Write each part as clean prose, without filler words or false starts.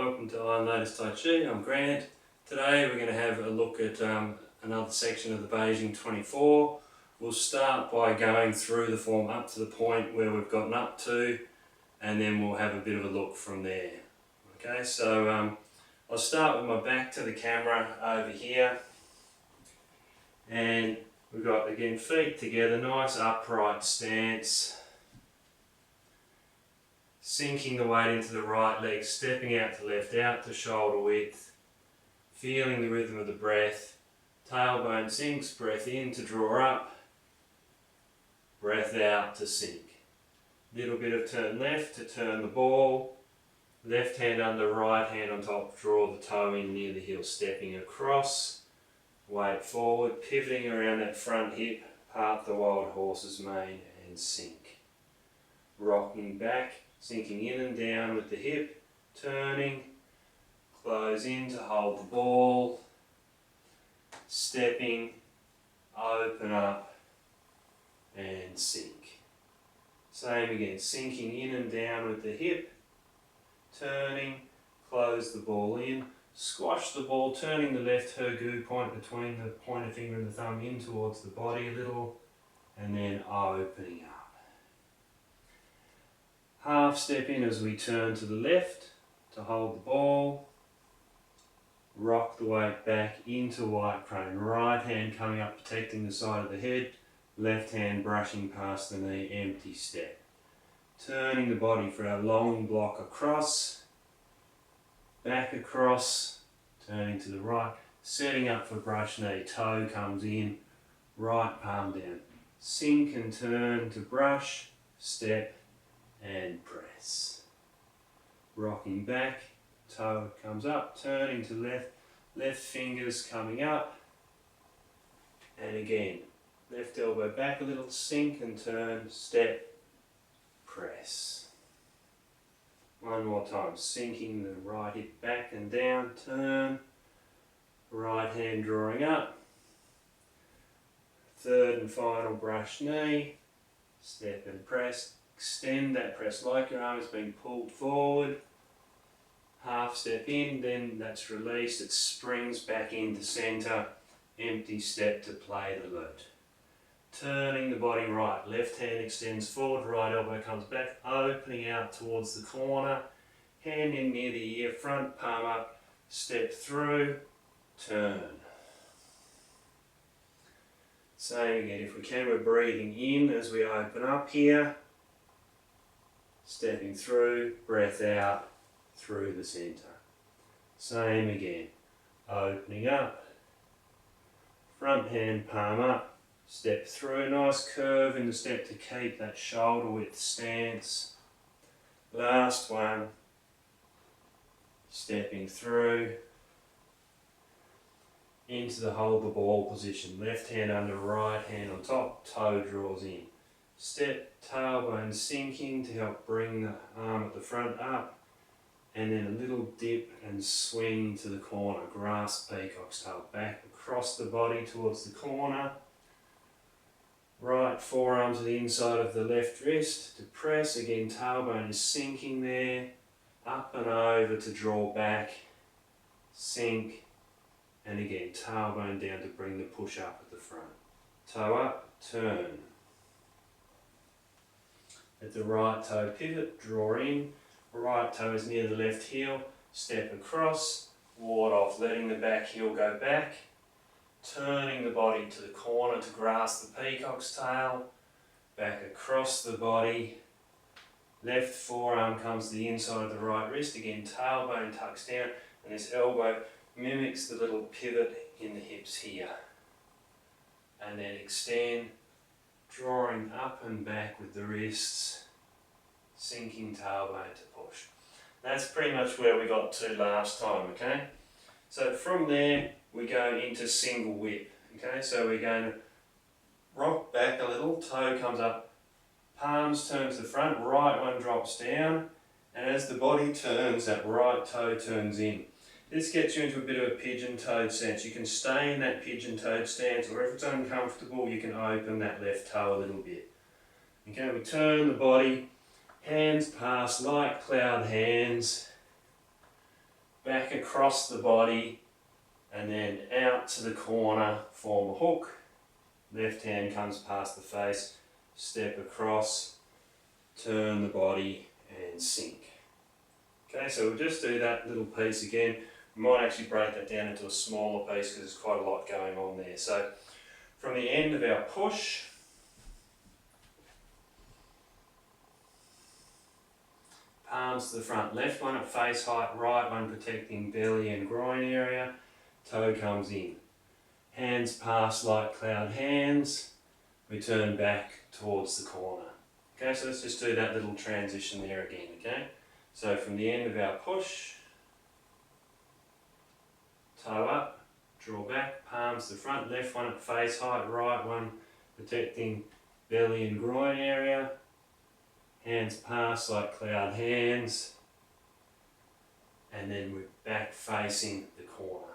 welcome to Iron Lotus Tai Chi. I'm Grant. Today we're going to have a look at another section of the Beijing 24. We'll start by going through the form up to the point where we've gotten up to, and then we'll have a bit of a look from there. Okay, so I'll start with my back to the camera over here, and we've got again feet together, nice upright stance. Sinking the weight into the right leg, stepping out to left, out to shoulder width, feeling the rhythm of the breath. Tailbone sinks, breath in to draw up, breath out to sink. Little bit of turn left to turn the ball, left hand under, right hand on top, draw the toe in near the heel, stepping across, weight forward, pivoting around that front hip, part the wild horse's mane and sink. Rocking back, sinking in and down with the hip, turning, close in to hold the ball, stepping, open up and sink. Same again, sinking in and down with the hip, turning, close the ball in, squash the ball, turning the left Hergu point between the pointer finger and the thumb in towards the body a little, and then opening up. Half step in as we turn to the left to hold the ball, rock the weight back into white crane, right hand coming up protecting the side of the head, left hand brushing past the knee, empty step. Turning the body for our long block across, back across, turning to the right, setting up for brush knee, toe comes in, right palm down, sink and turn to brush, step, and press. Rocking back, toe comes up, turning to left, left fingers coming up, and again, left elbow back a little, sink and turn, step, press. One more time, sinking the right hip back and down, turn, right hand drawing up, third and final brush knee, step and press. Extend that press like your arm is being pulled forward. Half step in, then that's released. It springs back into centre. Empty step to play the lute. Turning the body right. Left hand extends forward, right elbow comes back, opening out towards the corner. Hand in near the ear, front palm up, step through, turn. Same again, if we can, we're breathing in as we open up here. Stepping through, breath out, through the centre. Same again, opening up, front hand palm up, step through, nice curve in the step to keep that shoulder width stance. Last one, stepping through, into the hold the ball position, left hand under, right hand on top, toe draws in. Step, tailbone sinking to help bring the arm at the front up, and then a little dip and swing to the corner, grasp peacock's tail, back across the body towards the corner, right forearm to the inside of the left wrist to press, again tailbone is sinking there, up and over to draw back, sink, and again tailbone down to bring the push up at the front. Toe up, turn. At the right toe pivot, draw in, right toe is near the left heel, step across, ward off, letting the back heel go back, turning the body to the corner to grasp the peacock's tail, back across the body, left forearm comes to the inside of the right wrist, again tailbone tucks down, and this elbow mimics the little pivot in the hips here. And then extend, drawing up and back with the wrists, sinking tailbone to push. That's pretty much where we got to last time, okay? So from there, we go into single whip, okay? So we're going to rock back a little, toe comes up, palms turn to the front, right one drops down, and as the body turns, that right toe turns in. This gets you into a bit of a pigeon-toed stance. You can stay in that pigeon-toed stance, or if it's uncomfortable, you can open that left toe a little bit. Okay, we turn the body, hands pass like cloud hands, back across the body, and then out to the corner, form a hook. Left hand comes past the face, step across, turn the body and sink. Okay, so we'll just do that little piece again. We might actually break that down into a smaller piece because there's quite a lot going on there. So from the end of our push, palms to the front, left one at face height, right one protecting belly and groin area, toe comes in. Hands pass like cloud hands, we turn back towards the corner. Okay, so let's just do that little transition there again, okay? So from the end of our push, toe up, draw back, palms to the front, left one at face height, right one protecting belly and groin area. Hands pass like cloud hands, and then we're back facing the corner.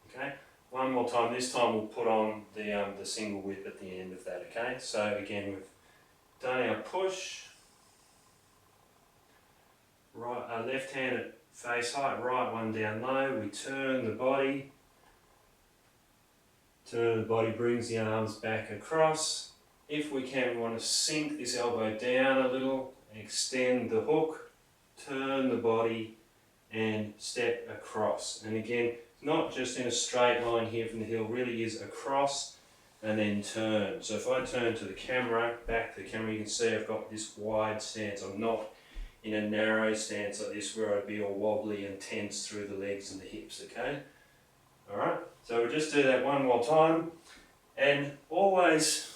Okay, one more time. This time we'll put on the single whip at the end of that. Okay, so again we've done our push. Right, left hand at face height, right one down low. We turn the body. Brings the arms back across. If we can, we want to sink this elbow down a little, extend the hook, turn the body and step across. And again, not just in a straight line here from the heel, really is across and then turn. So if I turn to the camera, back to the camera, you can see I've got this wide stance. I'm not in a narrow stance like this where I'd be all wobbly and tense through the legs and the hips, okay? Alright, so we'll just do that one more time. And always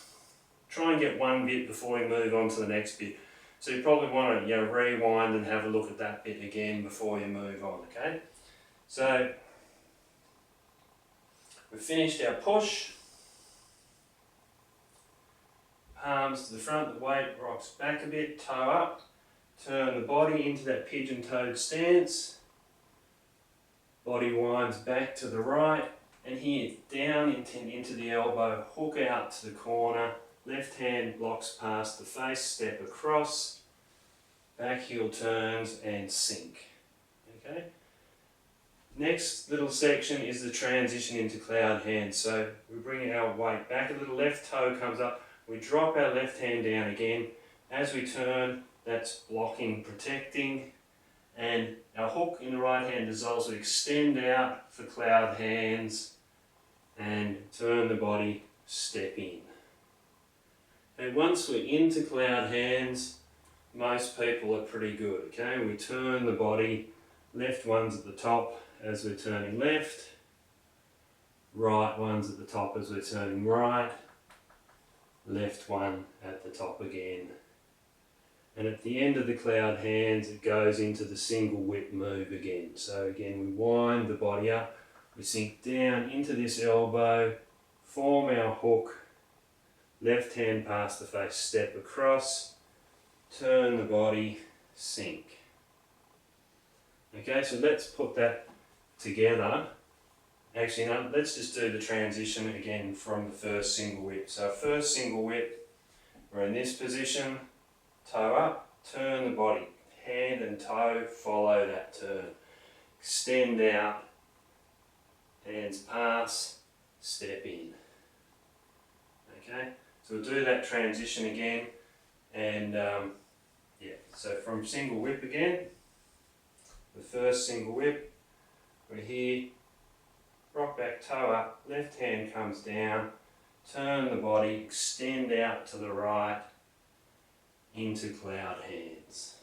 try and get one bit before we move on to the next bit. So you probably want to rewind and have a look at that bit again before you move on, okay? So we've finished our push. Palms to the front, the weight rocks back a bit, toe up. Turn the body into that pigeon-toed stance. Body winds back to the right. And here, down into the elbow, hook out to the corner. Left hand blocks past the face, step across. Back heel turns and sink. Okay. Next little section is the transition into cloud hands. So we bring our weight back a little, left toe comes up. We drop our left hand down again. As we turn, that's blocking, protecting. And our hook in the right hand dissolves. We extend out for cloud hands and turn the body, step in. Okay, once we're into cloud hands, most people are pretty good. Okay, we turn the body, left one's at the top as we're turning left, right one's at the top as we're turning right, left one at the top again. And at the end of the cloud hands, it goes into the single whip move again. So again, we wind the body up, we sink down into this elbow, form our hook, left hand past the face, step across, turn the body, sink. Okay, so let's put that together. Actually, no, let's just do the transition again from the first single whip. So first single whip, we're in this position, toe up, turn the body, hand and toe follow that turn. Extend out, hands pass, step in. Okay, so we'll do that transition again, and so from single whip again, the first single whip, we're here, rock back, toe up, left hand comes down, turn the body, extend out to the right, into cloud hands.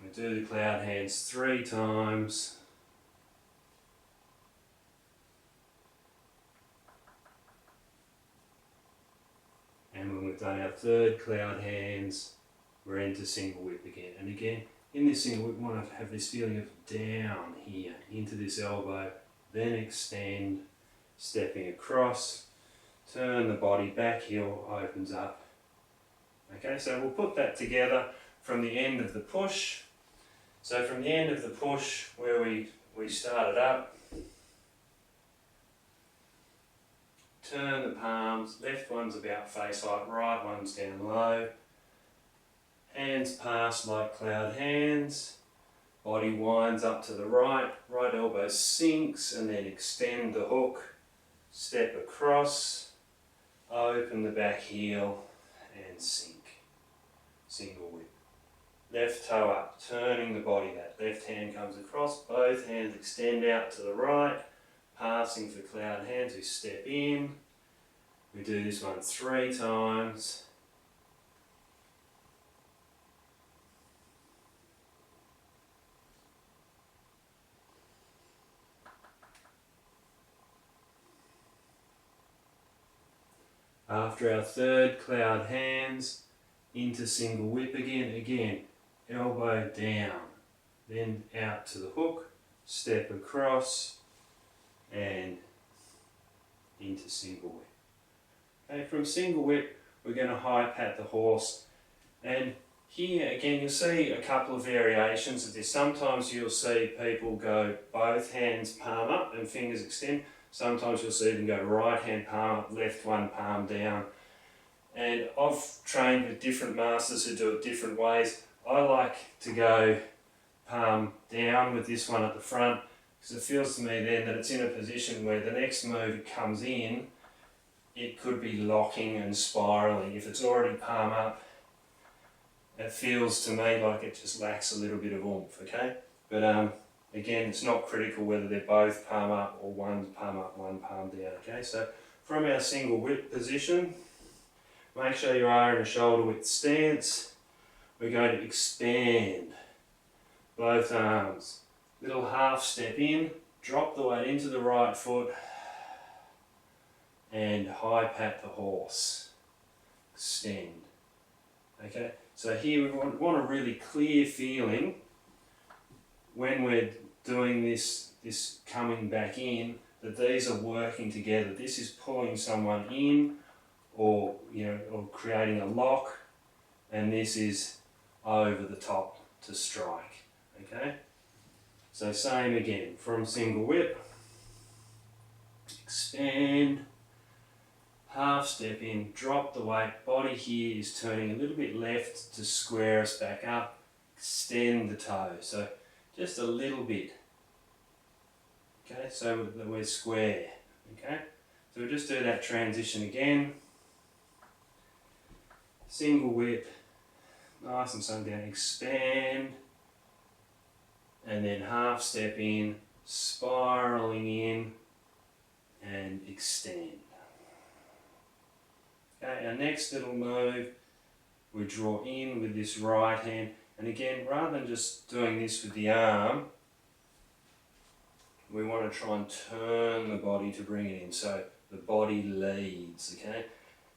We do the cloud hands 3 times. And when we've done our third cloud hands, we're into single whip again. And again, in this single whip, we want to have this feeling of down here, into this elbow, then extend, stepping across, turn the body, back heel opens up. Okay, so we'll put that together from the end of the push. So from the end of the push, where we started up, turn the palms, left one's about face height, right one's down low. Hands pass like cloud hands. Body winds up to the right. Right elbow sinks and then extend the hook. Step across. Open the back heel and sink. Single whip. Left toe up, turning the body. That left hand comes across. Both hands extend out to the right. Passing for cloud hands. We step in. We do this one 3 times. After our third cloud hands, into single whip again, elbow down, then out to the hook, step across, and into single whip. Okay, from single whip, we're going to high pat the horse, and here again you'll see a couple of variations of this. Sometimes you'll see people go both hands palm up and fingers extend. Sometimes you'll see them go right hand palm up, left one palm down. And I've trained with different masters who do it different ways. I like to go palm down with this one at the front, because it feels to me then that it's in a position where the next move it comes in, it could be locking and spiralling. If it's already palm up, it feels to me like it just lacks a little bit of oomph, okay? But again, it's not critical whether they're both palm up or one's palm up, one palm down, okay? So from our single whip position, make sure you are in a shoulder width stance. We're going to expand both arms. Little half step in, drop the weight into the right foot, and high pat the horse. Extend. Okay, so here we want a really clear feeling when we're doing this coming back in, that these are working together. This is pulling someone in, or or creating a lock, and this is over the top to strike. Okay, so same again, from single whip, expand, half step in, drop the weight, body here is turning a little bit left to square us back up, extend the toe, so just a little bit, okay, so that we're square, okay, so we'll just do that transition again, single whip, nice and sun down, expand, and then half step in, spiraling in, and extend. Okay, our next little move, we draw in with this right hand, and again, rather than just doing this with the arm, we want to try and turn the body to bring it in, so the body leads, okay?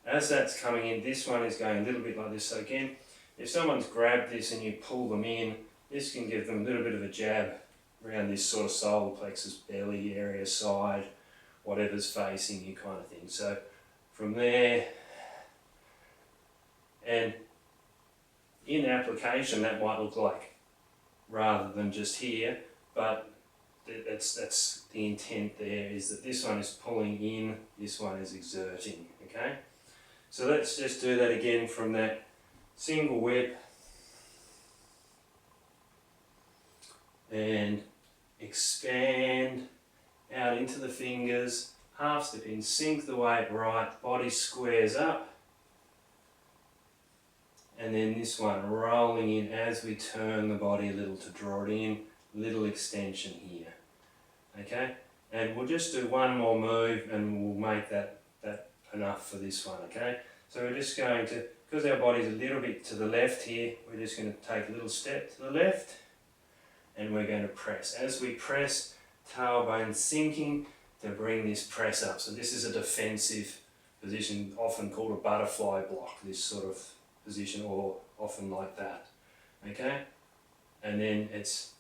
As that's coming in, this one is going a little bit like this, so again, if someone's grabbed this and you pull them in, this can give them a little bit of a jab around this sort of solar plexus, belly area, side, whatever's facing you kind of thing. So from there, and in application that might look like, rather than just here, but that's the intent there, is that this one is pulling in, this one is exerting, okay? So let's just do that again from that single whip, and expand out into the fingers, half step in, sink the weight right, body squares up, and then this one rolling in as we turn the body a little to draw it in, little extension here, okay? And we'll just do one more move and we'll make that enough for this one, okay? So we're just going to, because our body's a little bit to the left here, we're just going to take a little step to the left, and we're going to press. As we press, tailbone sinking to bring this press up. So this is a defensive position, often called a butterfly block, this sort of position, or often like that, okay? And then it's,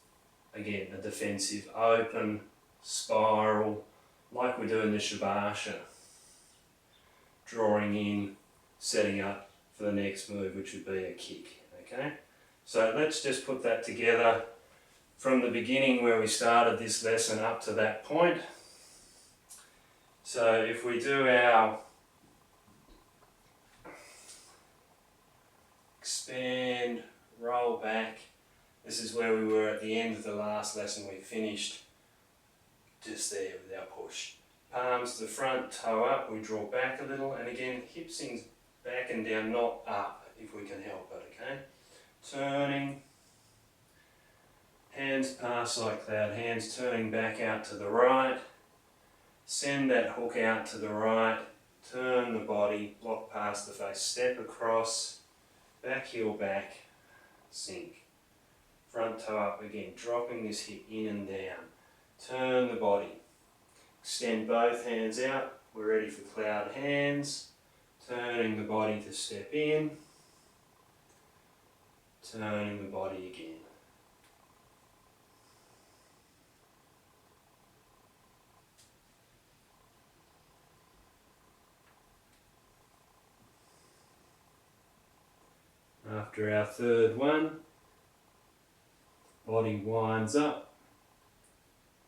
again, a defensive, open, spiral, like we do in the Shavasana, drawing in, setting up for the next move, which would be a kick, okay? So let's just put that together from the beginning where we started this lesson up to that point. So if we do our expand, roll back. This is where we were at the end of the last lesson. We finished just there with our push. Palms to the front, toe up, we draw back a little, and again, hip sinks back and down, not up if we can help it, okay? Turning, hands pass like that, hands turning back out to the right, send that hook out to the right, turn the body, block past the face, step across, back heel back, sink. Front toe up again, dropping this hip in and down. Turn the body. Extend both hands out. We're ready for cloud hands. Turning the body to step in. Turning the body again. After our third one, body winds up,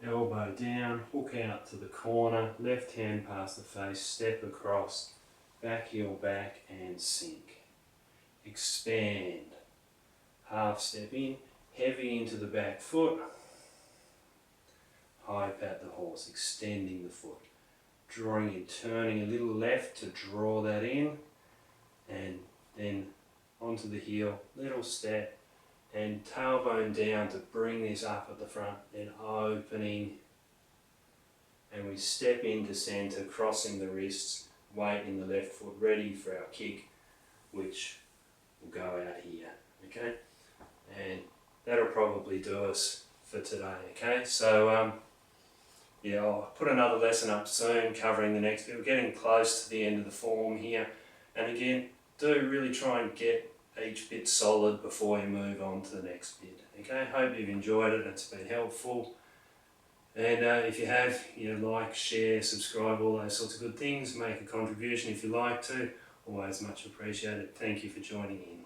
elbow down, hook out to the corner, left hand past the face, step across, back heel back and sink. Expand, half step in, heavy into the back foot, high pat the horse, extending the foot, drawing in, turning a little left to draw that in, and then onto the heel, little step, and tailbone down to bring this up at the front, then opening, and we step into centre, crossing the wrists, weight in the left foot, ready for our kick, which will go out here, okay? And that'll probably do us for today, okay? So, yeah, I'll put another lesson up soon covering the next bit. We're getting close to the end of the form here, and again, do really try and get each bit solid before you move on to the next bit. Okay, hope you've enjoyed it, it's been helpful. And if you have, like, share, subscribe, all those sorts of good things. Make a contribution if you like to. Always much appreciated. Thank you for joining in.